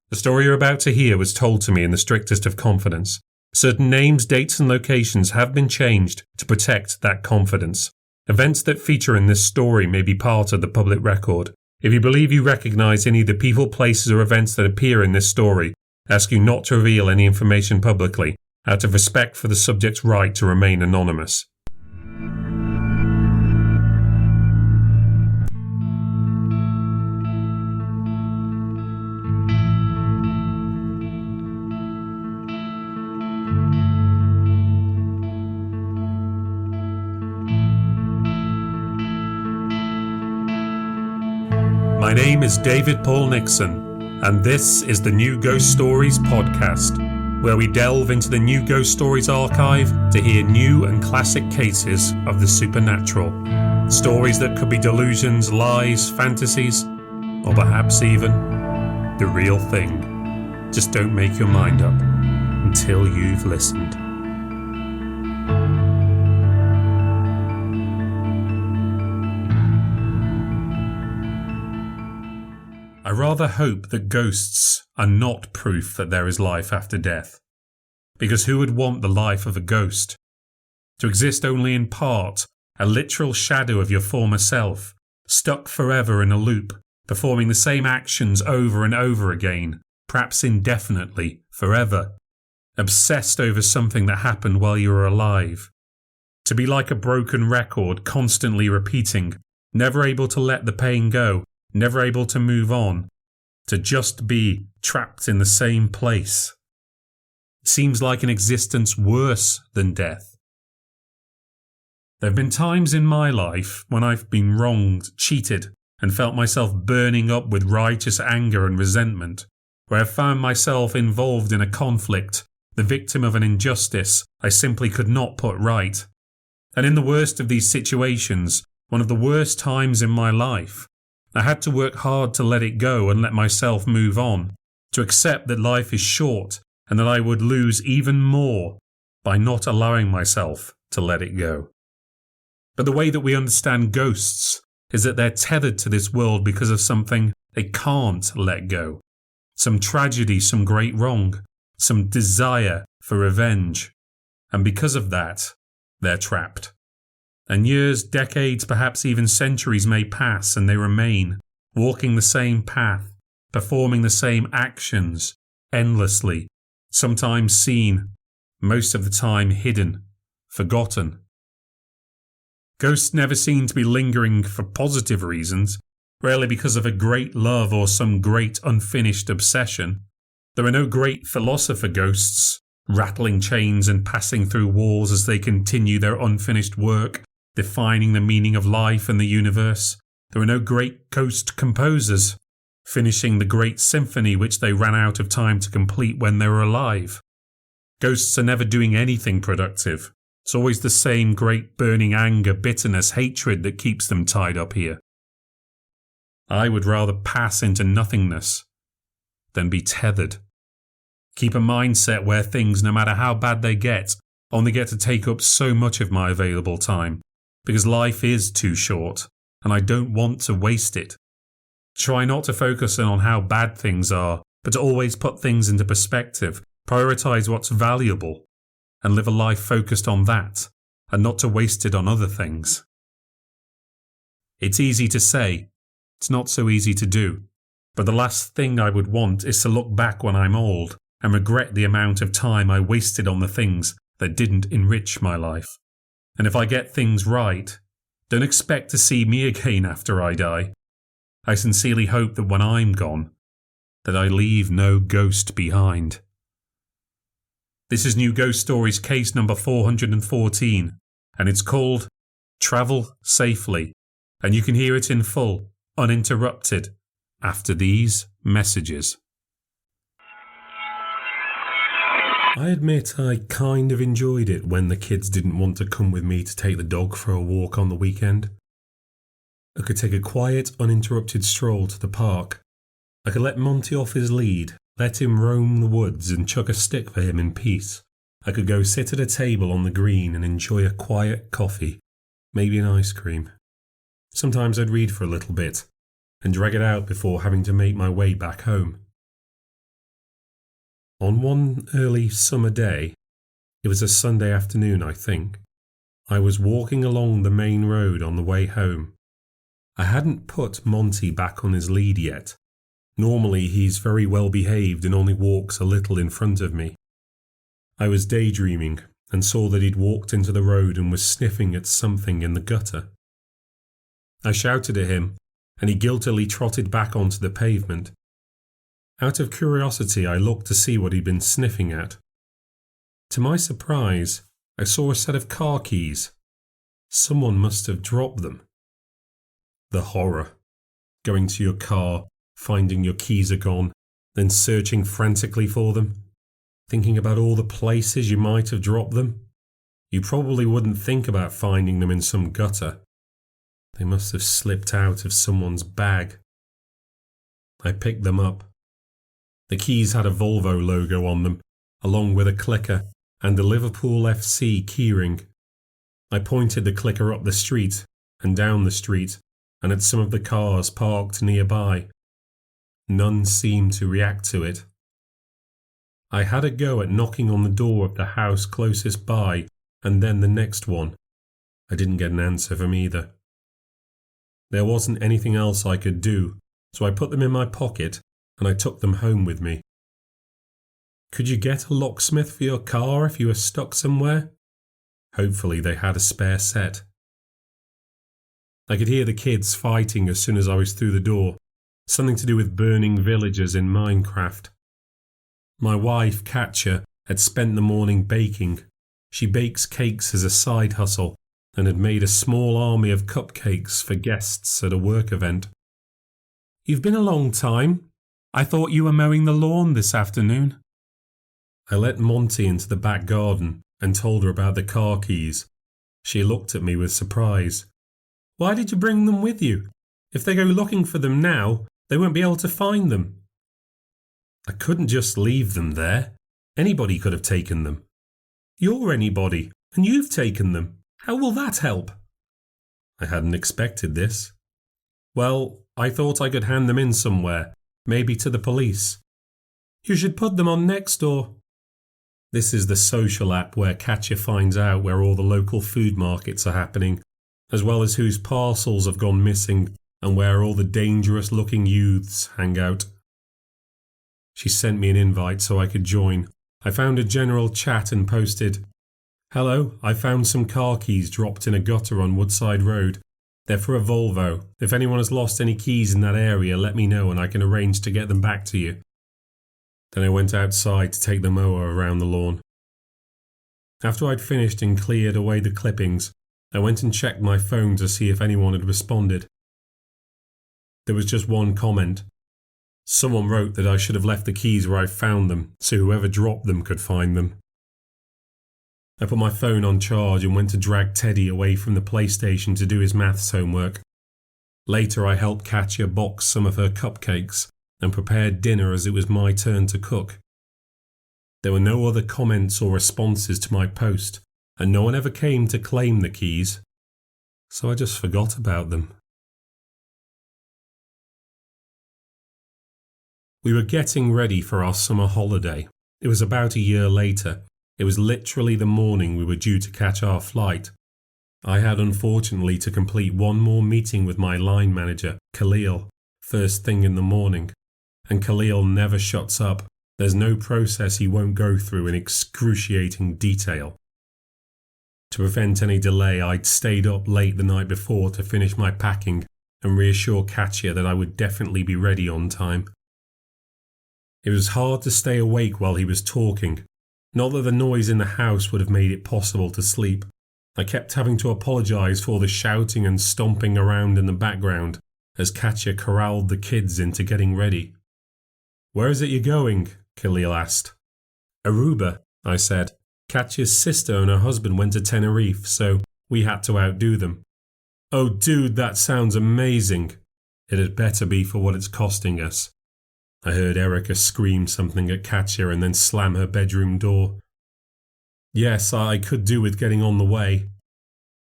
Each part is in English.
The story you're about to hear was told to me in the strictest of confidence. Certain names, dates and locations have been changed to protect that confidence. Events that feature in this story may be part of the public record. If you believe you recognise any of the people, places or events that appear in this story, I ask you not to reveal any information publicly, out of respect for the subject's right to remain anonymous. My name is David Paul Nixon, and this is the New Ghost Stories podcast, where we delve into the New Ghost Stories archive to hear new and classic cases of the supernatural. Stories that could be delusions, lies, fantasies, or perhaps even the real thing. Just don't make your mind up until you've listened. I rather hope that ghosts are not proof that there is life after death, because who would want the life of a ghost? To exist only in part, a literal shadow of your former self, stuck forever in a loop, performing the same actions over and over again, perhaps indefinitely, forever, obsessed over something that happened while you were alive. To be like a broken record, constantly repeating, never able to let the pain go, never able to move on, to just be trapped in the same place. It seems like an existence worse than death. There have been times in my life when I've been wronged, cheated, and felt myself burning up with righteous anger and resentment, where I've found myself involved in a conflict, the victim of an injustice I simply could not put right. And in the worst of these situations, one of the worst times in my life, I had to work hard to let it go and let myself move on, to accept that life is short and that I would lose even more by not allowing myself to let it go. But the way that we understand ghosts is that they're tethered to this world because of something they can't let go. Some tragedy, some great wrong, some desire for revenge. And because of that, they're trapped. And years, decades, perhaps even centuries may pass and they remain, walking the same path, performing the same actions, endlessly, sometimes seen, most of the time hidden, forgotten. Ghosts never seem to be lingering for positive reasons, rarely because of a great love or some great unfinished obsession. There are no great philosopher ghosts, rattling chains and passing through walls as they continue their unfinished work, defining the meaning of life and the universe. There are no great ghost composers, finishing the great symphony which they ran out of time to complete when they were alive. Ghosts are never doing anything productive. It's always the same great burning anger, bitterness, hatred that keeps them tied up here. I would rather pass into nothingness than be tethered. Keep a mindset where things, no matter how bad they get, only get to take up so much of my available time. Because life is too short, and I don't want to waste it. Try not to focus on how bad things are, but to always put things into perspective, prioritise what's valuable, and live a life focused on that, and not to waste it on other things. It's easy to say, it's not so easy to do, but the last thing I would want is to look back when I'm old and regret the amount of time I wasted on the things that didn't enrich my life. And if I get things right, don't expect to see me again after I die. I sincerely hope that when I'm gone, that I leave no ghost behind. This is New Ghost Stories case number 414, and it's called Travel Safely, and you can hear it in full, uninterrupted, after these messages. I admit I kind of enjoyed it when the kids didn't want to come with me to take the dog for a walk on the weekend. I could take a quiet, uninterrupted stroll to the park. I could let Monty off his lead, let him roam the woods and chuck a stick for him in peace. I could go sit at a table on the green and enjoy a quiet coffee, maybe an ice cream. Sometimes I'd read for a little bit and drag it out before having to make my way back home. On one early summer day, it was a Sunday afternoon, I think, I was walking along the main road on the way home. I hadn't put Monty back on his lead yet. Normally he's very well behaved and only walks a little in front of me. I was daydreaming and saw that he'd walked into the road and was sniffing at something in the gutter. I shouted at him, and he guiltily trotted back onto the pavement. Out of curiosity, I looked to see what he'd been sniffing at. To my surprise, I saw a set of car keys. Someone must have dropped them. The horror. Going to your car, finding your keys are gone, then searching frantically for them. Thinking about all the places you might have dropped them. You probably wouldn't think about finding them in some gutter. They must have slipped out of someone's bag. I picked them up. The keys had a Volvo logo on them, along with a clicker and the Liverpool FC keyring. I pointed the clicker up the street and down the street and at some of the cars parked nearby. None seemed to react to it. I had a go at knocking on the door of the house closest by and then the next one. I didn't get an answer from either. There wasn't anything else I could do, so I put them in my pocket and I took them home with me. Could you get a locksmith for your car if you were stuck somewhere? Hopefully they had a spare set. I could hear the kids fighting as soon as I was through the door, something to do with burning villagers in Minecraft. My wife, Katja, had spent the morning baking. She bakes cakes as a side hustle and had made a small army of cupcakes for guests at a work event. "You've been a long time. I thought you were mowing the lawn this afternoon." I let Monty into the back garden and told her about the car keys. She looked at me with surprise. "Why did you bring them with you? If they go looking for them now, they won't be able to find them." "I couldn't just leave them there. Anybody could have taken them." "You're anybody, and you've taken them. How will that help?" I hadn't expected this. "Well, I thought I could hand them in somewhere, maybe to the police." "You should put them on Nextdoor." This is the social app where Katja finds out where all the local food markets are happening, as well as whose parcels have gone missing and where all the dangerous-looking youths hang out. She sent me an invite so I could join. I found a general chat and posted, "Hello, I found some car keys dropped in a gutter on Woodside Road. They're for a Volvo. If anyone has lost any keys in that area, let me know and I can arrange to get them back to you." Then I went outside to take the mower around the lawn. After I'd finished and cleared away the clippings, I went and checked my phone to see if anyone had responded. There was just one comment. Someone wrote that I should have left the keys where I found them, so whoever dropped them could find them. I put my phone on charge and went to drag Teddy away from the PlayStation to do his maths homework. Later I helped Katja box some of her cupcakes and prepared dinner as it was my turn to cook. There were no other comments or responses to my post, and no one ever came to claim the keys, so I just forgot about them. We were getting ready for our summer holiday. It was about a year later. It was literally the morning we were due to catch our flight. I had unfortunately to complete one more meeting with my line manager, Khalil, first thing in the morning. And Khalil never shuts up. There's no process he won't go through in excruciating detail. To prevent any delay, I'd stayed up late the night before to finish my packing and reassure Katja that I would definitely be ready on time. It was hard to stay awake while he was talking. Not that the noise in the house would have made it possible to sleep. I kept having to apologise for the shouting and stomping around in the background as Katja corralled the kids into getting ready. "Where is it you're going?" Khalil asked. "Aruba," I said. "Katja's sister and her husband went to Tenerife, so we had to outdo them." "Oh dude, that sounds amazing." "It had better be for what it's costing us." I heard Erica scream something at Katja and then slam her bedroom door. "Yes, I could do with getting on the way."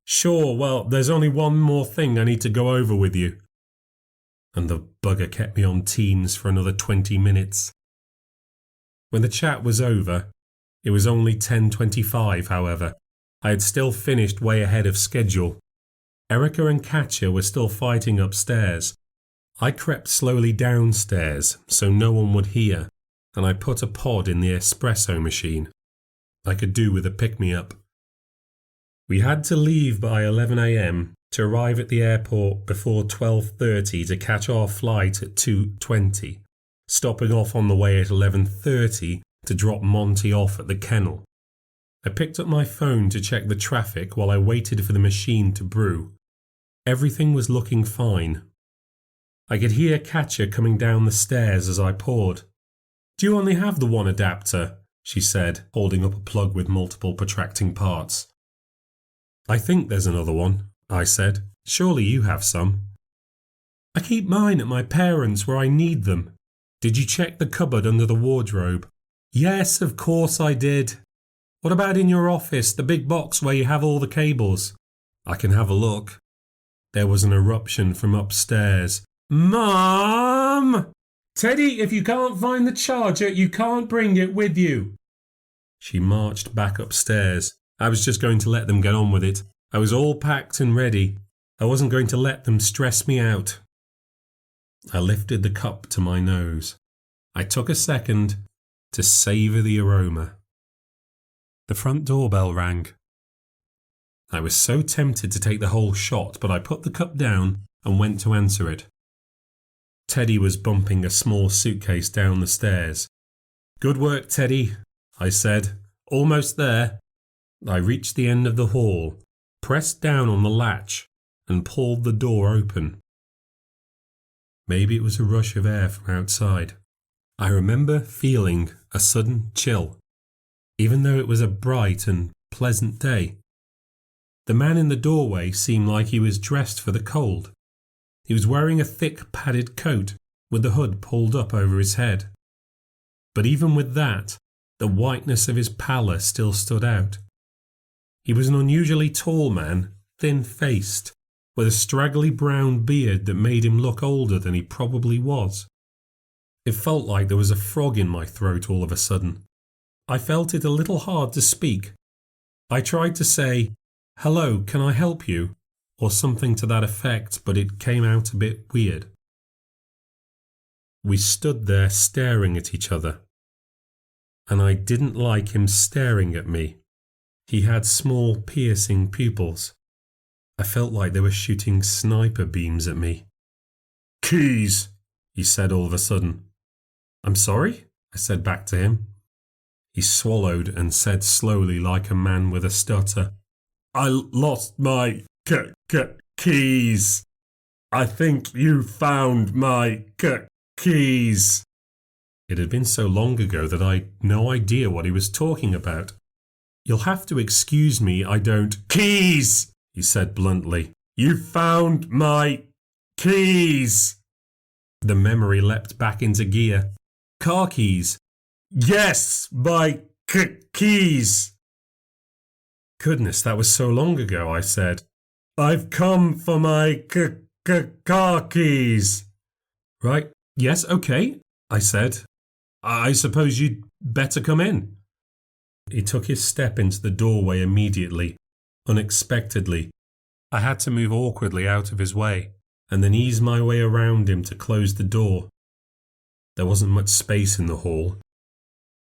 "Sure, well, there's only one more thing I need to go over with you." And the bugger kept me on Teams for another 20 minutes. When the chat was over, it was only 10:25, however. I had still finished way ahead of schedule. Erica and Katja were still fighting upstairs. I crept slowly downstairs so no one would hear, and I put a pod in the espresso machine. I could do with a pick-me-up. We had to leave by 11 a.m. to arrive at the airport before 12:30 to catch our flight at 2:20, stopping off on the way at 11:30 to drop Monty off at the kennel. I picked up my phone to check the traffic while I waited for the machine to brew. Everything was looking fine. I could hear Katja coming down the stairs as I poured. "Do you only have the one adapter?" she said, holding up a plug with multiple protracting parts. "I think there's another one," I said. "Surely you have some." "I keep mine at my parents' where I need them." "Did you check the cupboard under the wardrobe?" "Yes, of course I did." "What about in your office, the big box where you have all the cables?" "I can have a look." There was an eruption from upstairs. "Mom! Teddy, if you can't find the charger, you can't bring it with you." She marched back upstairs. I was just going to let them get on with it. I was all packed and ready. I wasn't going to let them stress me out. I lifted the cup to my nose. I took a second to savour the aroma. The front doorbell rang. I was so tempted to take the whole shot, but I put the cup down and went to answer it. Teddy was bumping a small suitcase down the stairs. "Good work, Teddy," I said. "Almost there." I reached the end of the hall, pressed down on the latch, and pulled the door open. Maybe it was a rush of air from outside. I remember feeling a sudden chill, even though it was a bright and pleasant day. The man in the doorway seemed like he was dressed for the cold. He was wearing a thick padded coat with the hood pulled up over his head. But even with that, the whiteness of his pallor still stood out. He was an unusually tall man, thin-faced, with a straggly brown beard that made him look older than he probably was. It felt like there was a frog in my throat all of a sudden. I felt it a little hard to speak. I tried to say, "Hello, can I help you?" or something to that effect, but it came out a bit weird. We stood there staring at each other, and I didn't like him staring at me. He had small, piercing pupils. I felt like they were shooting sniper beams at me. "Keys," he said all of a sudden. "I'm sorry?" I said back to him. He swallowed and said slowly like a man with a stutter, "I lost my keys. I think you found my keys." It had been so long ago that I had no idea what he was talking about. "You'll have to excuse me, I don't—" "Keys!" he said bluntly. "You found my keys." The memory leapt back into gear. "Car keys?" "Yes, my keys." "Goodness, that was so long ago," I said. "I've come for my car keys." "Right, yes, okay," I said. "I suppose you'd better come in." He took his step into the doorway immediately, unexpectedly. I had to move awkwardly out of his way, and then ease my way around him to close the door. There wasn't much space in the hall.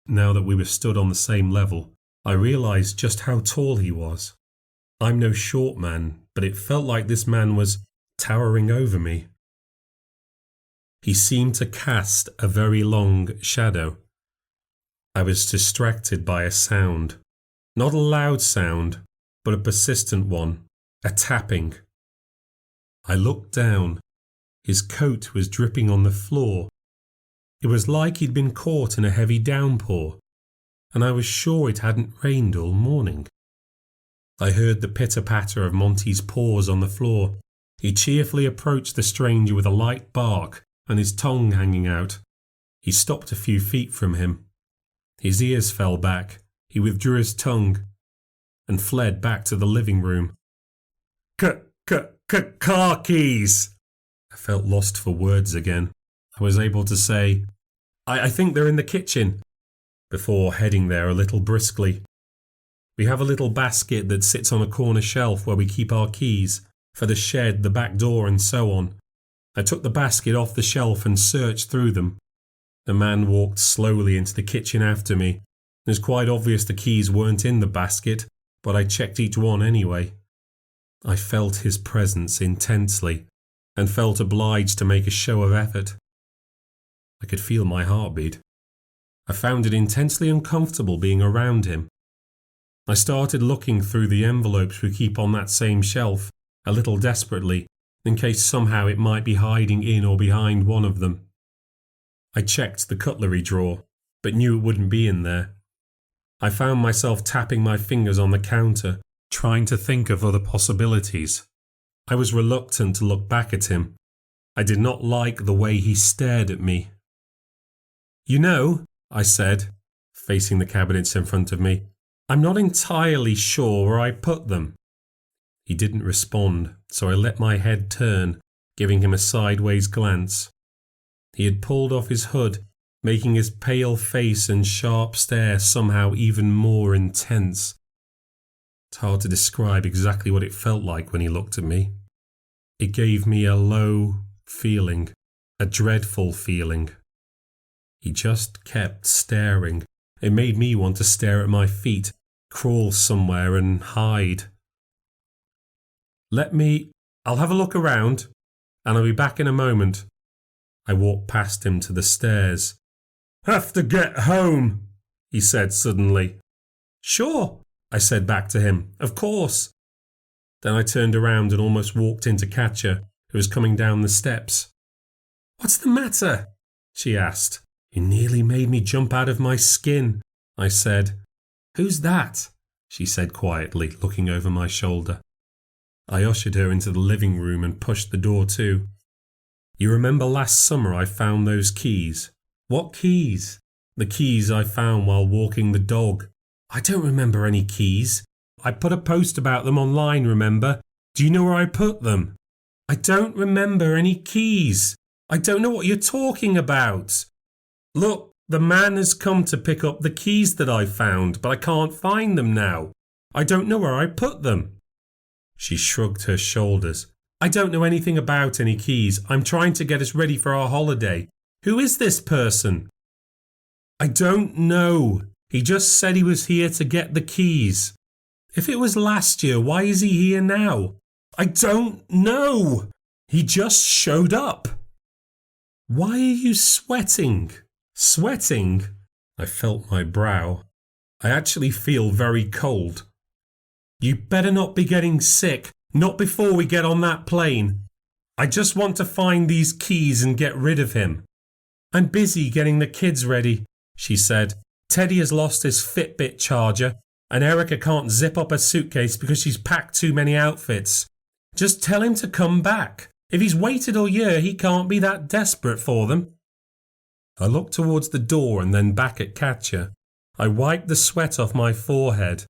Now that we were stood on the same level, I realised just how tall he was. I'm no short man, but it felt like this man was towering over me. He seemed to cast a very long shadow. I was distracted by a sound. Not a loud sound, but a persistent one, a tapping. I looked down. His coat was dripping on the floor. It was like he'd been caught in a heavy downpour, and I was sure it hadn't rained all morning. I heard the pitter-patter of Monty's paws on the floor. He cheerfully approached the stranger with a light bark and his tongue hanging out. He stopped a few feet from him. His ears fell back. He withdrew his tongue and fled back to the living room. Car keys! I felt lost for words again. I was able to say, I think they're in the kitchen." before heading there a little briskly. We have a little basket that sits on a corner shelf where we keep our keys, for the shed, the back door and so on. I took the basket off the shelf and searched through them. The man walked slowly into the kitchen after me. It was quite obvious the keys weren't in the basket, but I checked each one anyway. I felt his presence intensely and felt obliged to make a show of effort. I could feel my heartbeat. I found it intensely uncomfortable being around him. I started looking through the envelopes we keep on that same shelf, a little desperately, in case somehow it might be hiding in or behind one of them. I checked the cutlery drawer, but knew it wouldn't be in there. I found myself tapping my fingers on the counter, trying to think of other possibilities. I was reluctant to look back at him. I did not like the way he stared at me. "You know," I said, facing the cabinets in front of me, "I'm not entirely sure where I put them." He didn't respond, so I let my head turn, giving him a sideways glance. He had pulled off his hood, making his pale face and sharp stare somehow even more intense. It's hard to describe exactly what it felt like when he looked at me. It gave me a low feeling, a dreadful feeling. He just kept staring. It made me want to stare at my feet, crawl somewhere and hide. I'll have a look around, and I'll be back in a moment." I walked past him to the stairs. "Have to get home," he said suddenly. "Sure," I said back to him. "Of course." Then I turned around and almost walked into Katja, who was coming down the steps. "What's the matter?" she asked. "You nearly made me jump out of my skin," I said. "Who's that?" she said quietly, looking over my shoulder. I ushered her into the living room and pushed the door to. "You remember last summer I found those keys?" "What keys?" "The keys I found while walking the dog." "I don't remember any keys. I put a post about them online, remember? Do you know where I put them?" "I don't remember any keys. I don't know what you're talking about." "Look, the man has come to pick up the keys that I found, but I can't find them now. I don't know where I put them." She shrugged her shoulders. "I don't know anything about any keys. I'm trying to get us ready for our holiday. Who is this person?" "I don't know. He just said he was here to get the keys." "If it was last year, why is he here now?" "I don't know. He just showed up." "Why are you sweating?" "Sweating?" I felt my brow. "I actually feel very cold." "You better not be getting sick, not before we get on that plane. I just want to find these keys and get rid of him." "I'm busy getting the kids ready," she said. "Teddy has lost his Fitbit charger, and Erica can't zip up her suitcase because she's packed too many outfits. Just tell him to come back. If he's waited all year, he can't be that desperate for them." I looked towards the door and then back at Katja. I wiped the sweat off my forehead.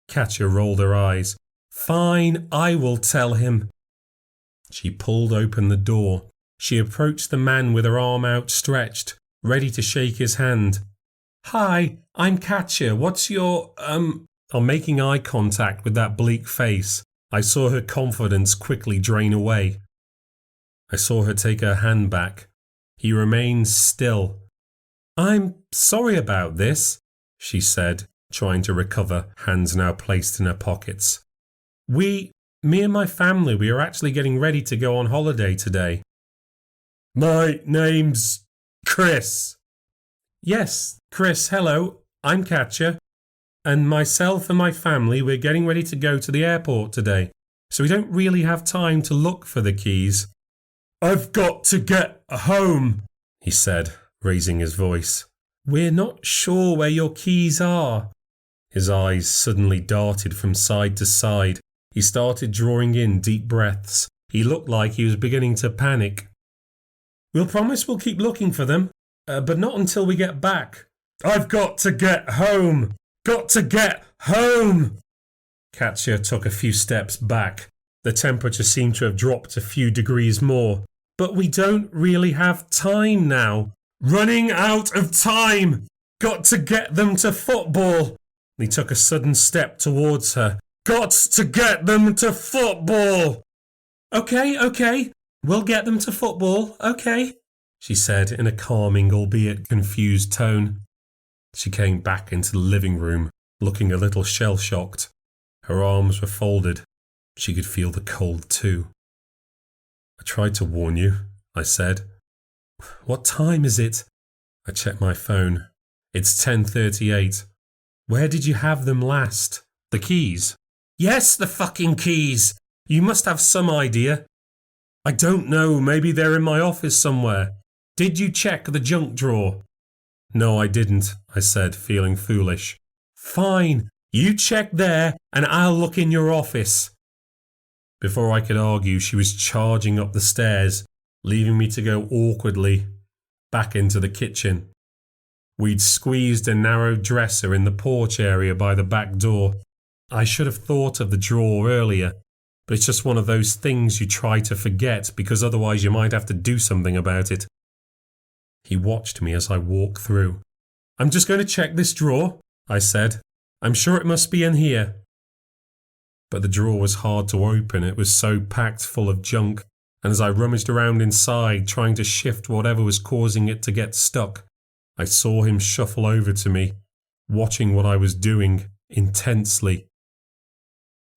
Katja rolled her eyes. "Fine, I will tell him." She pulled open the door. She approached the man with her arm outstretched, ready to shake his hand. "Hi, I'm Katja. What's your, On making eye contact with that bleak face, I saw her confidence quickly drain away. I saw her take her hand back. He remained still. "I'm sorry about this," she said, trying to recover, hands now placed in her pockets. Me and my family, we are actually getting ready to go on holiday today." "My name's Chris." "Yes, Chris, hello. I'm Katja. And myself and my family, we're getting ready to go to the airport today, so we don't really have time to look for the keys." "I've got to get home," he said, raising his voice. "We're not sure where your keys are." His eyes suddenly darted from side to side. He started drawing in deep breaths. He looked like he was beginning to panic. "We'll promise we'll keep looking for them, but not until we get back." "I've got to get home. Got to get home." Katja took a few steps back. The temperature seemed to have dropped a few degrees more. "But we don't really have time now. Running out of time! Got to get them to football! He took a sudden step towards her. Got to get them to football! Okay. We'll get them to football, okay, she said in a calming, albeit confused tone. She came back into the living room, looking a little shell-shocked. Her arms were folded. She could feel the cold too. I tried to warn you, I said. What time is it? I checked my phone. It's 10:38. Where did you have them last? The keys? Yes, the fucking keys! You must have some idea. I don't know, maybe they're in my office somewhere. Did you check the junk drawer? No, I didn't, I said, feeling foolish. Fine, you check there and I'll look in your office. Before I could argue, she was charging up the stairs, leaving me to go awkwardly back into the kitchen. We'd squeezed a narrow dresser in the porch area by the back door. I should have thought of the drawer earlier, but it's just one of those things you try to forget because otherwise you might have to do something about it. He watched me as I walked through. I'm just going to check this drawer, I said. I'm sure it must be in here. But the drawer was hard to open. It was so packed full of junk, and as I rummaged around inside trying to shift whatever was causing it to get stuck, I saw him shuffle over to me, watching what I was doing intensely.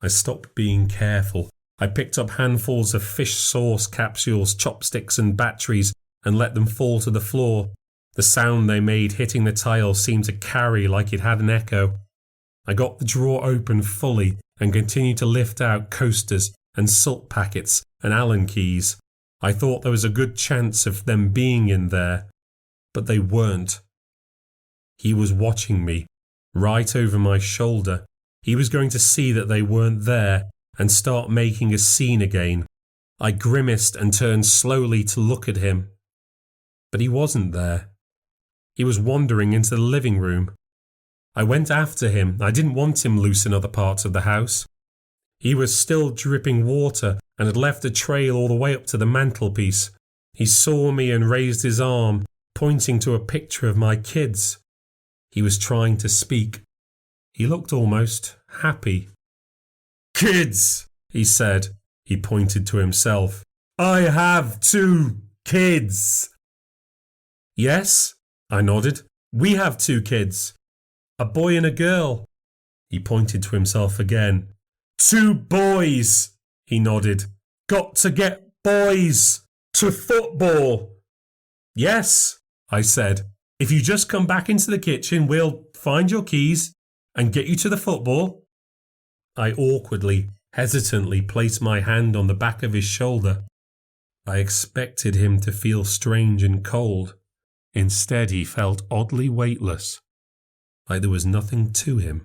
I stopped being careful. I picked up handfuls of fish sauce capsules, chopsticks and batteries and let them fall to the floor. The sound they made hitting the tile seemed to carry like it had an echo. I got the drawer open fully and continued to lift out coasters and salt packets and Allen keys. I thought there was a good chance of them being in there, but they weren't. He was watching me, right over my shoulder. He was going to see that they weren't there and start making a scene again. I grimaced and turned slowly to look at him. But he wasn't there. He was wandering into the living room. I went after him. I didn't want him loose in other parts of the house. He was still dripping water and had left a trail all the way up to the mantelpiece. He saw me and raised his arm, pointing to a picture of my kids. He was trying to speak. He looked almost happy. Kids, he said. He pointed to himself. I have 2 kids. Yes, I nodded. We have 2 kids. A boy and a girl. He pointed to himself again. 2 boys, he nodded. Got to get boys to football. Yes, I said. If you just come back into the kitchen, we'll find your keys and get you to the football. I awkwardly, hesitantly placed my hand on the back of his shoulder. I expected him to feel strange and cold. Instead, he felt oddly weightless, like there was nothing to him.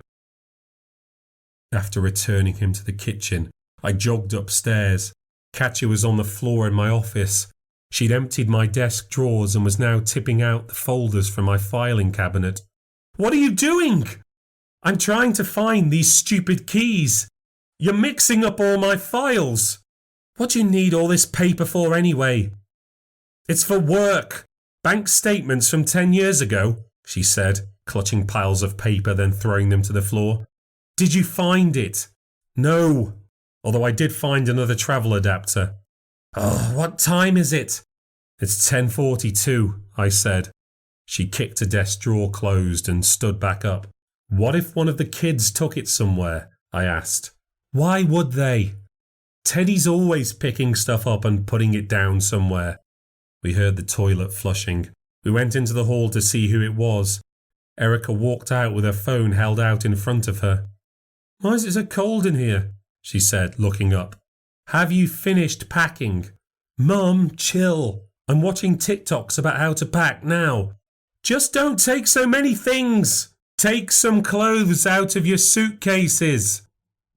After returning him to the kitchen, I jogged upstairs. Katya was on the floor in my office. She'd emptied my desk drawers and was now tipping out the folders from my filing cabinet. What are you doing? I'm trying to find these stupid keys. You're mixing up all my files. What do you need all this paper for anyway? It's for work. Bank statements from 10 years ago, she said, clutching piles of paper, then throwing them to the floor. Did you find it? No, although I did find another travel adapter. Oh, what time is it? It's 10:42, I said. She kicked a desk drawer closed and stood back up. What if one of the kids took it somewhere? I asked. Why would they? Teddy's always picking stuff up and putting it down somewhere. We heard the toilet flushing. We went into the hall to see who it was. Erica walked out with her phone held out in front of her. Why is it so cold in here? She said, looking up. Have you finished packing? Mum, chill. I'm watching TikToks about how to pack now. Just don't take so many things. Take some clothes out of your suitcases.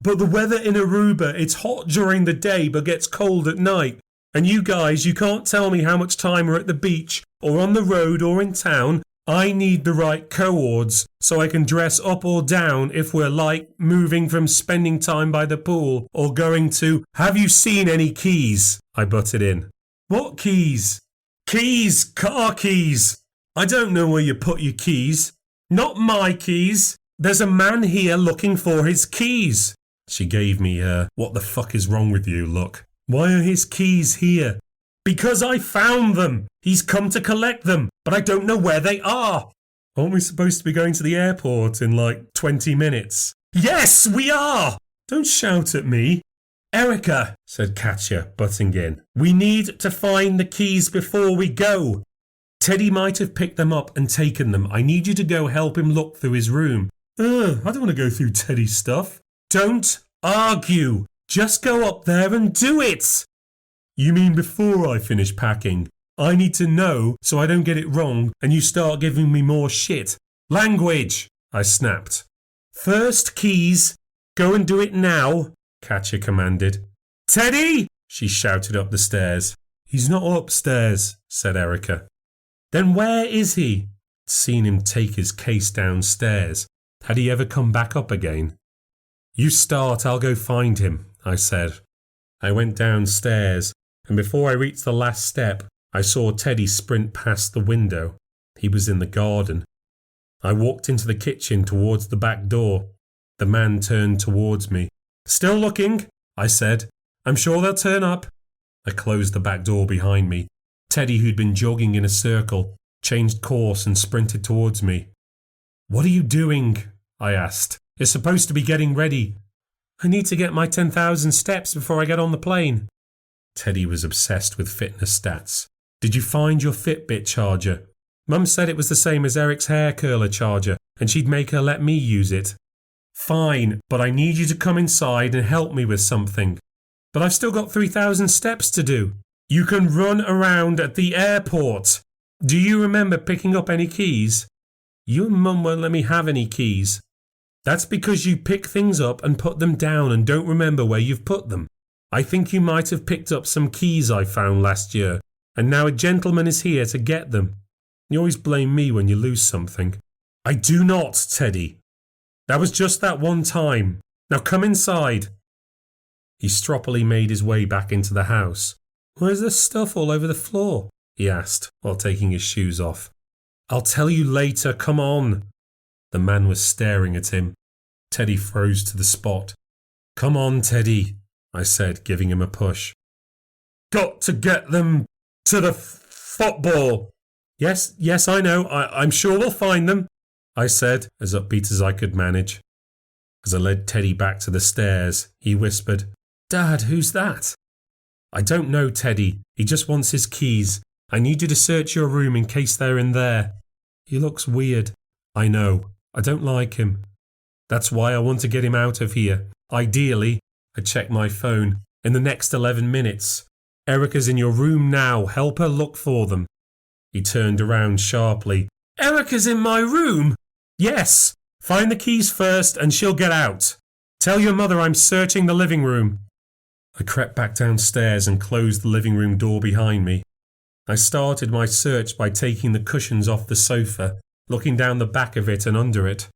But the weather in Aruba, it's hot during the day but gets cold at night. And you guys, you can't tell me how much time we're at the beach or on the road or in town. I need the right coords so I can dress up or down if we're like moving from spending time by the pool or going to, have you seen any keys? I butted in. What keys? Keys, car keys. I don't know where you put your keys. Not my keys. There's a man here looking for his keys. She gave me her "what the fuck is wrong with you" look. Why are his keys here? Because I found them. He's come to collect them, but I don't know where they are. Aren't we supposed to be going to the airport in like 20 minutes? Yes, we are! Don't shout at me. Erica, said Katya, butting in. We need to find the keys before we go. Teddy might have picked them up and taken them. I need you to go help him look through his room. I don't want to go through Teddy's stuff. Don't argue. Just go up there and do it. You mean before I finish packing? I need to know so I don't get it wrong and you start giving me more shit. Language, I snapped. First keys. Go and do it now, Katya commanded. Teddy, she shouted up the stairs. He's not upstairs, said Erica. Then where is he? I'd seen him take his case downstairs. Had he ever come back up again? You start, I'll go find him, I said. I went downstairs, and before I reached the last step, I saw Teddy sprint past the window. He was in the garden. I walked into the kitchen towards the back door. The man turned towards me. Still looking, I said. I'm sure they'll turn up. I closed the back door behind me. Teddy, who'd been jogging in a circle, changed course and sprinted towards me. What are you doing? I asked. It's supposed to be getting ready. I need to get my 10,000 steps before I get on the plane. Teddy was obsessed with fitness stats. Did you find your Fitbit charger? Mum said it was the same as Eric's hair curler charger, and she'd make her let me use it. Fine, but I need you to come inside and help me with something. But I've still got 3,000 steps to do. You can run around at the airport. Do you remember picking up any keys? You and Mum won't let me have any keys. That's because you pick things up and put them down and don't remember where you've put them. I think you might have picked up some keys I found last year, and now a gentleman is here to get them. You always blame me when you lose something. I do not, Teddy. That was just that one time. Now come inside. He stroppily made his way back into the house. Where's the stuff all over the floor? He asked while taking his shoes off. I'll tell you later, come on. The man was staring at him. Teddy froze to the spot. Come on, Teddy, I said, giving him a push. Got to get them to the football. Yes, I know. I'm sure we'll find them, I said, as upbeat as I could manage. As I led Teddy back to the stairs, he whispered, Dad, who's that? I don't know, Teddy. He just wants his keys. I need you to search your room in case they're in there. He looks weird. I know. I don't like him. That's why I want to get him out of here. Ideally, I checked my phone, in the next 11 minutes. Erica's in your room now. Help her look for them. He turned around sharply. Erica's in my room? Yes. Find the keys first and she'll get out. Tell your mother I'm searching the living room. I crept back downstairs and closed the living room door behind me. I started my search by taking the cushions off the sofa, looking down the back of it and under it.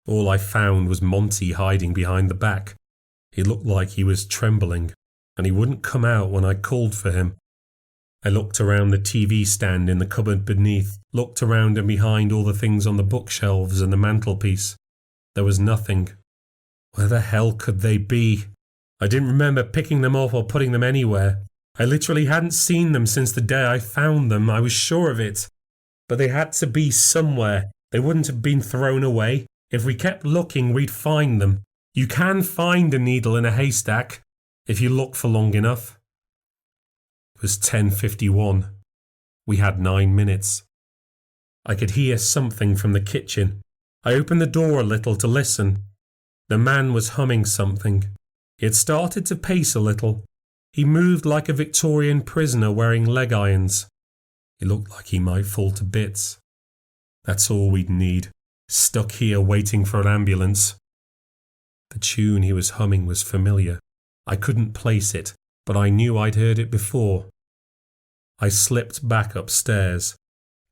All I found was Monty hiding behind the back. He looked like he was trembling, and he wouldn't come out when I called for him. I looked around the TV stand in the cupboard beneath, looked around and behind all the things on the bookshelves and the mantelpiece. There was nothing. Where the hell could they be? I didn't remember picking them up or putting them anywhere. I literally hadn't seen them since the day I found them, I was sure of it. But they had to be somewhere. They wouldn't have been thrown away. If we kept looking, we'd find them. You can find a needle in a haystack, if you look for long enough. It was 10:51. We had 9 minutes. I could hear something from the kitchen. I opened the door a little to listen. The man was humming something. He had started to pace a little. He moved like a Victorian prisoner wearing leg irons. He looked like he might fall to bits. That's all we'd need. Stuck here waiting for an ambulance. The tune he was humming was familiar. I couldn't place it, but I knew I'd heard it before. I slipped back upstairs.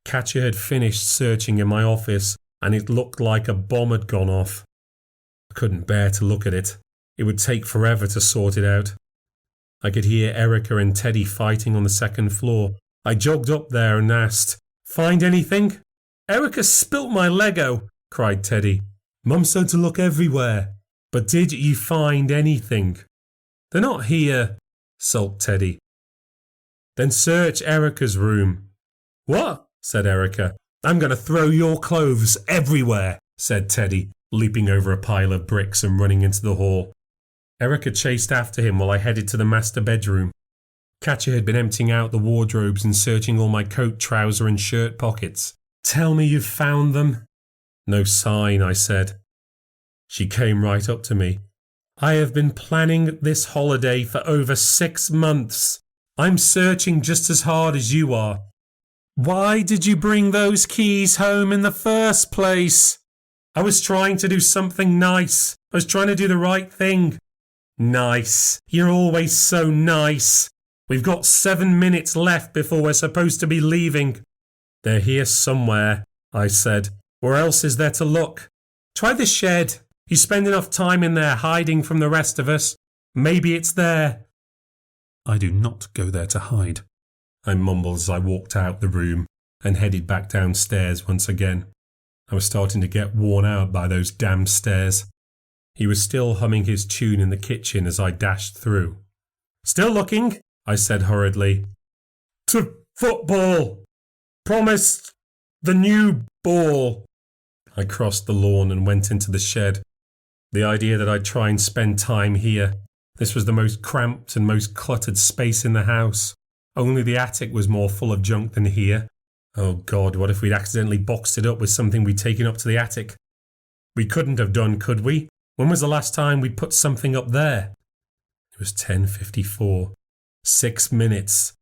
Katya had finished searching in my office, and it looked like a bomb had gone off. I couldn't bear to look at it. It would take forever to sort it out. I could hear Erica and Teddy fighting on the second floor. I jogged up there and asked, Find anything? Erica spilt my Lego, cried Teddy. Mum said to look everywhere. But did you find anything? They're not here, sulked Teddy. Then search Erica's room. What? Said Erica. I'm going to throw your clothes everywhere, said Teddy, leaping over a pile of bricks and running into the hall. Erica chased after him while I headed to the master bedroom. Katya had been emptying out the wardrobes and searching all my coat, trouser and shirt pockets. Tell me you've found them. No sign, I said. She came right up to me. I have been planning this holiday for over 6 months. I'm searching just as hard as you are. Why did you bring those keys home in the first place? I was trying to do something nice. I was trying to do the right thing. Nice. You're always so nice. We've got 7 minutes left before we're supposed to be leaving. They're here somewhere, I said. Where else is there to look? Try the shed. You spend enough time in there hiding from the rest of us. Maybe it's there. I do not go there to hide, I mumbled as I walked out the room and headed back downstairs once again. I was starting to get worn out by those damn stairs. He was still humming his tune in the kitchen as I dashed through. Still looking, I said hurriedly. To football. Promised the new ball. I crossed the lawn and went into the shed. The idea that I'd try and spend time here. This was the most cramped and most cluttered space in the house. Only the attic was more full of junk than here. Oh God, what if we'd accidentally boxed it up with something we'd taken up to the attic? We couldn't have done, could we? When was the last time we put something up there? It was 10:54. 6 minutes.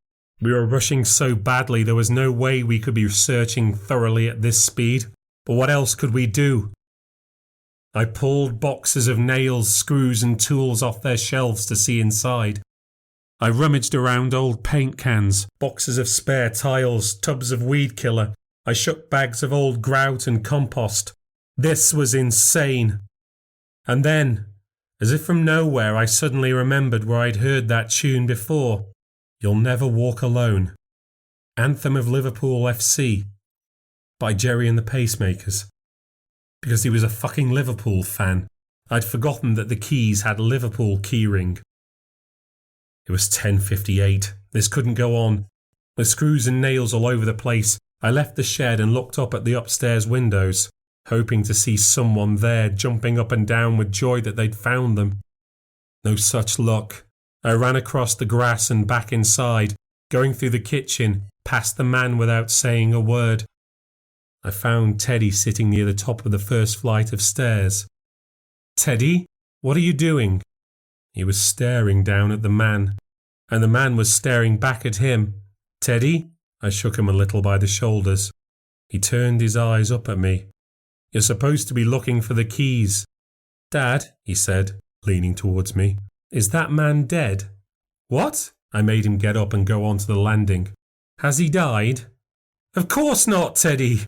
We were rushing so badly there was no way we could be searching thoroughly at this speed. But what else could we do? I pulled boxes of nails, screws and tools off their shelves to see inside. I rummaged around old paint cans, boxes of spare tiles, tubs of weed killer. I shook bags of old grout and compost. This was insane. And then, as if from nowhere, I suddenly remembered where I'd heard that tune before. You'll Never Walk Alone. Anthem of Liverpool FC. By Jerry and the Pacemakers. Because he was a fucking Liverpool fan. I'd forgotten that the keys had a Liverpool keyring. It was 10:58. This couldn't go on. With screws and nails all over the place, I left the shed and looked up at the upstairs windows, hoping to see someone there jumping up and down with joy that they'd found them. No such luck. I ran across the grass and back inside, going through the kitchen, past the man without saying a word. I found Teddy sitting near the top of the first flight of stairs. Teddy, what are you doing? He was staring down at the man, and the man was staring back at him. Teddy? I shook him a little by the shoulders. He turned his eyes up at me. You're supposed to be looking for the keys. Dad, he said, leaning towards me, is that man dead? What? I made him get up and go onto the landing. Has he died? Of course not, Teddy,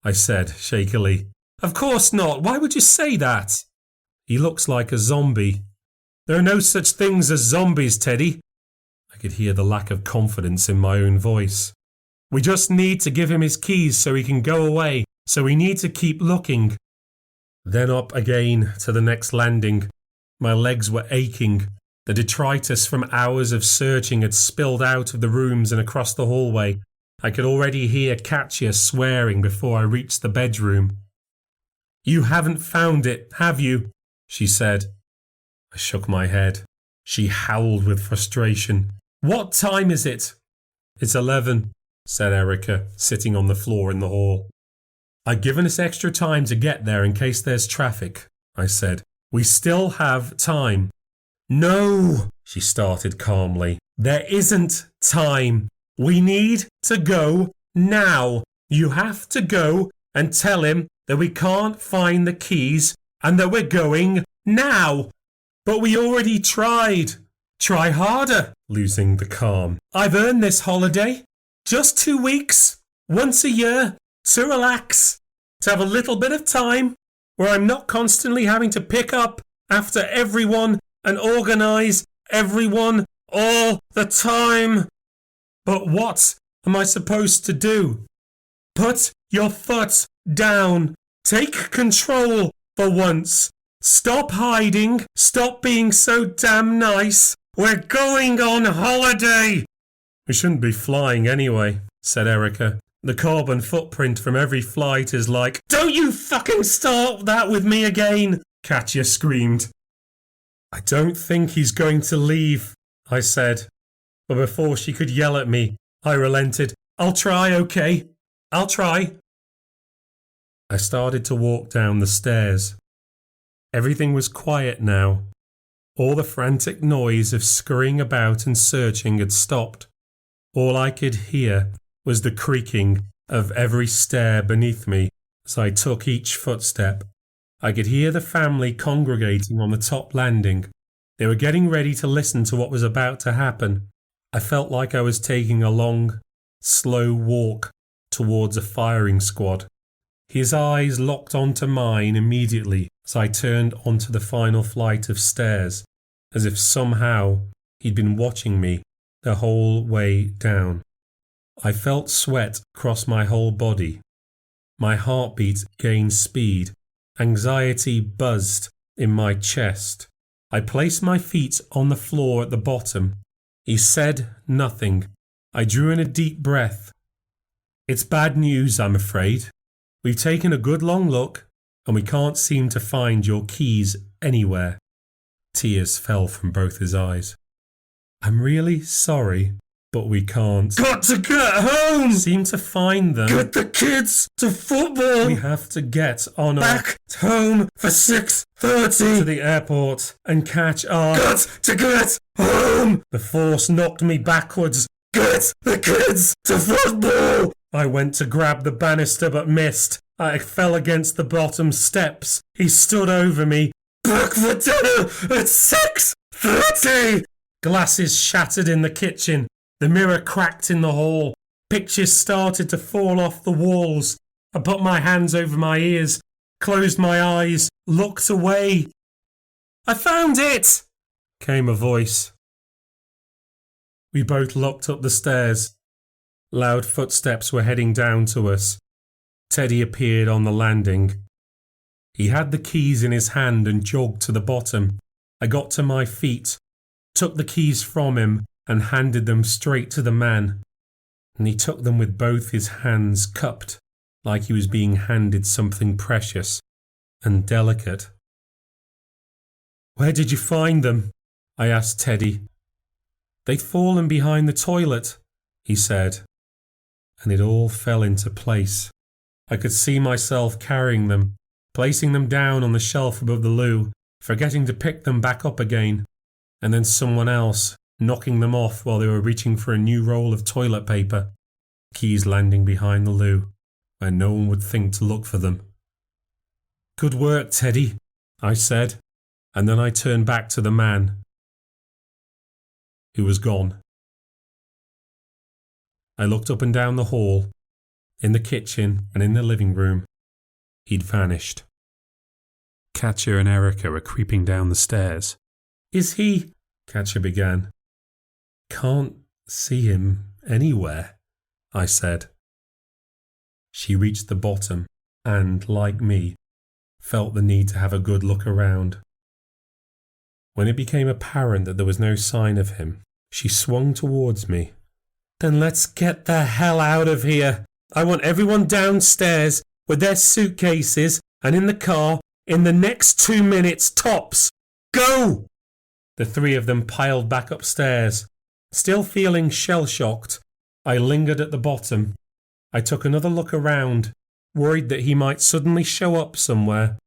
I said shakily. Of course not. Why would you say that? He looks like a zombie. There are no such things as zombies, Teddy. I could hear the lack of confidence in my own voice. We just need to give him his keys so he can go away, so we need to keep looking. Then up again to the next landing. My legs were aching. The detritus from hours of searching had spilled out of the rooms and across the hallway. I could already hear Katya swearing before I reached the bedroom. You haven't found it, have you? She said. I shook my head. She howled with frustration. What time is it? It's 11, said Erica, sitting on the floor in the hall. I've given us extra time to get there in case there's traffic, I said. We still have time. No, she started calmly. There isn't time. We need to go now. You have to go and tell him that we can't find the keys and that we're going now. But we already tried. Try harder, losing the calm. I've earned this holiday. Just 2 weeks, once a year, to relax, to have a little bit of time where I'm not constantly having to pick up after everyone and organise everyone all the time. But what am I supposed to do? Put your foot down. Take control for once. Stop hiding. Stop being so damn nice. We're going on holiday. We shouldn't be flying anyway, said Erica. The carbon footprint from every flight is like, don't you fucking start that with me again, Katya screamed. I don't think he's going to leave, I said. But before she could yell at me, I relented. I'll try, okay? I'll try. I started to walk down the stairs. Everything was quiet now. All the frantic noise of scurrying about and searching had stopped. All I could hear was the creaking of every stair beneath me as I took each footstep. I could hear the family congregating on the top landing. They were getting ready to listen to what was about to happen. I felt like I was taking a long, slow walk towards a firing squad. His eyes locked onto mine immediately as I turned onto the final flight of stairs, as if somehow he'd been watching me the whole way down. I felt sweat cross my whole body. My heartbeat gained speed. Anxiety buzzed in my chest. I placed my feet on the floor at the bottom. He said nothing. I drew in a deep breath. It's bad news, I'm afraid. We've taken a good long look, and we can't seem to find your keys anywhere. Tears fell from both his eyes. I'm really sorry, but we can't. Got to get home! Seem to find them. Get the kids to football! We have to get on back home for 6:30 to the airport and catch our... Got to get home! The force knocked me backwards. Get the kids to football! I went to grab the banister but missed. I fell against the bottom steps. He stood over me. Back for dinner at 6:30! Glasses shattered in the kitchen. The mirror cracked in the hall. Pictures started to fall off the walls. I put my hands over my ears, closed my eyes, looked away. I found it! Came a voice. We both looked up the stairs. Loud footsteps were heading down to us. Teddy appeared on the landing. He had the keys in his hand and jogged to the bottom. I got to my feet, took the keys from him and handed them straight to the man. And he took them with both his hands cupped, like he was being handed something precious and delicate. Where did you find them? I asked Teddy. They'd fallen behind the toilet, he said. And it all fell into place. I could see myself carrying them, placing them down on the shelf above the loo, forgetting to pick them back up again, and then someone else knocking them off while they were reaching for a new roll of toilet paper, keys landing behind the loo, where no one would think to look for them. Good work, Teddy, I said, and then I turned back to the man, who was gone. I looked up and down the hall, in the kitchen and in the living room. He'd vanished. Katya and Erica were creeping down the stairs. Is he? Katya began. Can't see him anywhere, I said. She reached the bottom and, like me, felt the need to have a good look around. When it became apparent that there was no sign of him, she swung towards me. Then let's get the hell out of here. I want everyone downstairs with their suitcases and in the car in the next 2 minutes tops. Go! The three of them piled back upstairs. Still feeling shell-shocked, I lingered at the bottom. I took another look around, worried that he might suddenly show up somewhere.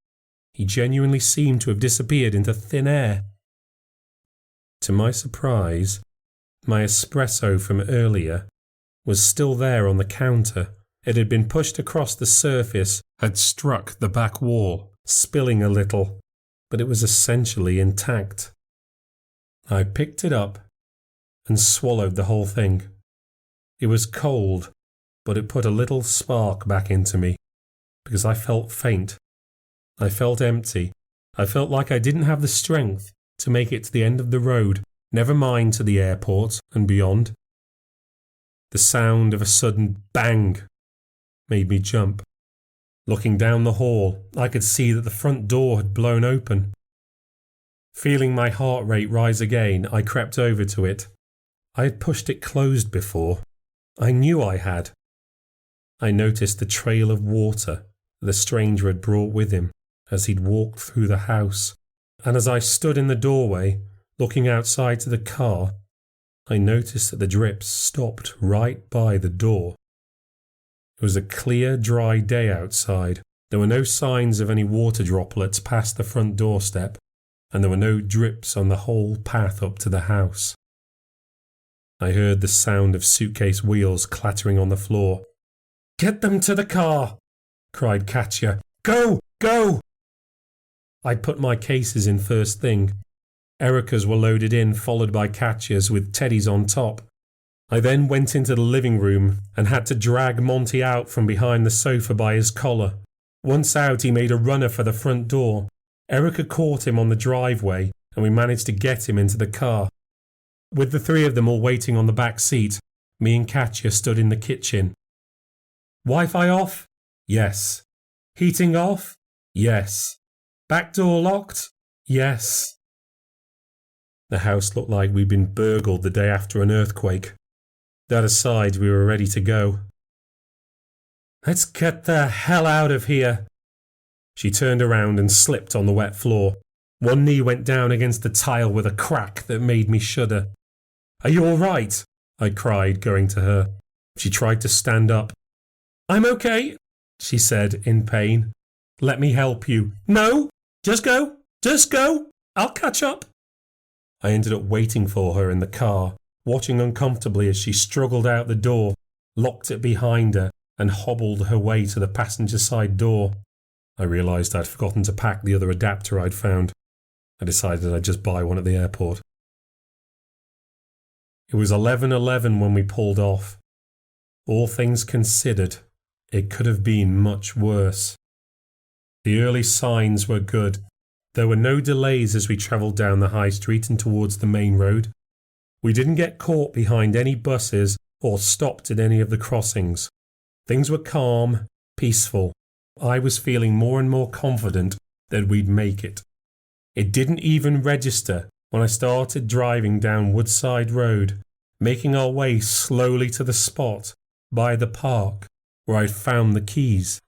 He genuinely seemed to have disappeared into thin air. To my surprise, my espresso from earlier was still there on the counter. It had been pushed across the surface, had struck the back wall, spilling a little, but it was essentially intact. I picked it up and swallowed the whole thing. It was cold, but it put a little spark back into me, because I felt faint. I felt empty. I felt like I didn't have the strength to make it to the end of the road, never mind to the airport and beyond. The sound of a sudden bang made me jump. Looking down the hall, I could see that the front door had blown open. Feeling my heart rate rise again, I crept over to it. I had pushed it closed before. I knew I had. I noticed the trail of water the stranger had brought with him as he'd walked through the house, and as I stood in the doorway, looking outside to the car, I noticed that the drips stopped right by the door. It was a clear, dry day outside. There were no signs of any water droplets past the front doorstep, and there were no drips on the whole path up to the house. I heard the sound of suitcase wheels clattering on the floor. "Get them to the car!" cried Katya. "Go! Go!" I put my cases in first thing. Erica's were loaded in, followed by Katya's with Teddy's on top. I then went into the living room and had to drag Monty out from behind the sofa by his collar. Once out, he made a runner for the front door. Erica caught him on the driveway, and we managed to get him into the car. With the three of them all waiting on the back seat, me and Katya stood in the kitchen. "Wi-Fi off?" "Yes." "Heating off?" "Yes." "Back door locked?" "Yes." The house looked like we'd been burgled the day after an earthquake. That aside, we were ready to go. "Let's get the hell out of here." She turned around and slipped on the wet floor. One knee went down against the tile with a crack that made me shudder. "Are you all right?" I cried, going to her. She tried to stand up. "I'm okay," she said in pain. "Let me help you." "No, just go, just go. I'll catch up." I ended up waiting for her in the car, watching uncomfortably as she struggled out the door, locked it behind her, and hobbled her way to the passenger side door. I realised I'd forgotten to pack the other adapter I'd found. I decided I'd just buy one at the airport. It was 11:11 when we pulled off. All things considered, it could have been much worse. The early signs were good. There were no delays as we travelled down the high street and towards the main road. We didn't get caught behind any buses or stopped at any of the crossings. Things were calm, peaceful. I was feeling more and more confident that we'd make it. It didn't even register when I started driving down Woodside Road, making our way slowly to the spot by the park where I'd found the keys.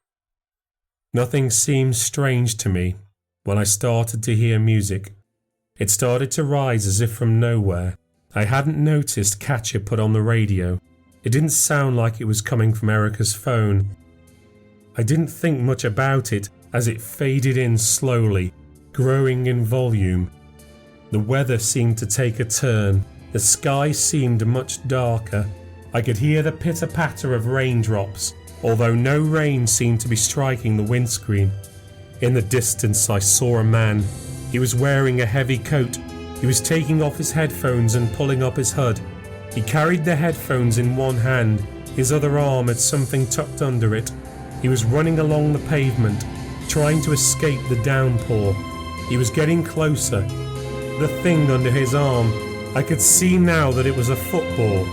Nothing seemed strange to me when I started to hear music. It started to rise as if from nowhere. I hadn't noticed Katya put on the radio. It didn't sound like it was coming from Erica's phone. I didn't think much about it as it faded in slowly, growing in volume. The weather seemed to take a turn. The sky seemed much darker. I could hear the pitter-patter of raindrops, although no rain seemed to be striking the windscreen. In the distance I saw a man. He was wearing a heavy coat. He was taking off his headphones and pulling up his hood. He carried the headphones in one hand. His other arm had something tucked under it. He was running along the pavement, trying to escape the downpour. He was getting closer. The thing under his arm, I could see now that it was a football.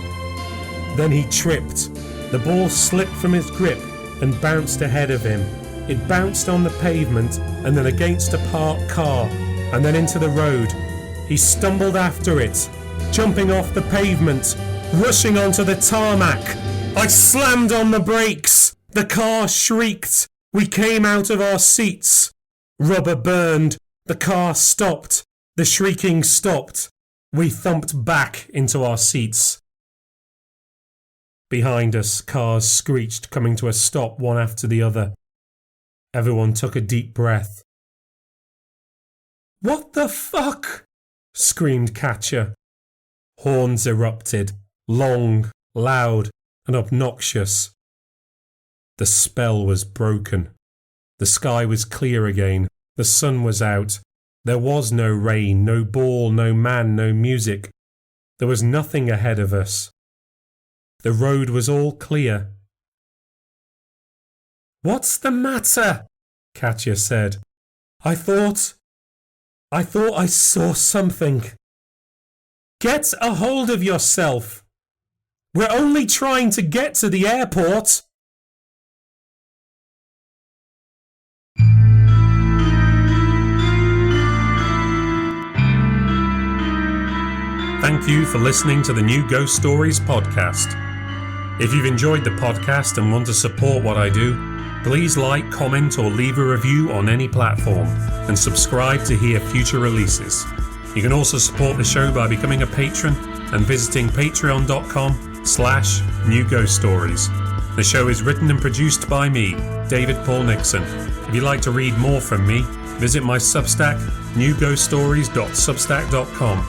Then he tripped. The ball slipped from his grip and bounced ahead of him. It bounced on the pavement and then against a parked car and then into the road. He stumbled after it, jumping off the pavement, rushing onto the tarmac. I slammed on the brakes. The car shrieked. We came out of our seats. Rubber burned. The car stopped. The shrieking stopped. We thumped back into our seats. Behind us, cars screeched, coming to a stop one after the other. Everyone took a deep breath. "What the fuck?" screamed Katya. Horns erupted, long, loud, and obnoxious. The spell was broken. The sky was clear again. The sun was out. There was no rain, no ball, no man, no music. There was nothing ahead of us. The road was all clear. "What's the matter?" Katya said. I thought I saw something." "Get a hold of yourself. We're only trying to get to the airport." you for listening to the New Ghost Stories podcast. If you've enjoyed the podcast and want to support what I do, please like, comment, or leave a review on any platform, and subscribe to hear future releases. You can also support the show by becoming a patron and visiting patreon.com/newghoststories. The show is written and produced by me, David Paul Nixon. If you'd like to read more from me, visit my Substack, newghoststories.substack.com.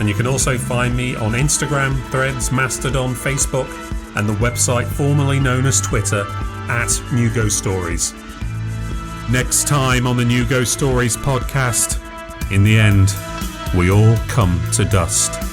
And you can also find me on Instagram, Threads, Mastodon, Facebook, and the website formerly known as Twitter, @NewGhostStories. Next time on the New Ghost Stories podcast, in the end, we all come to dust.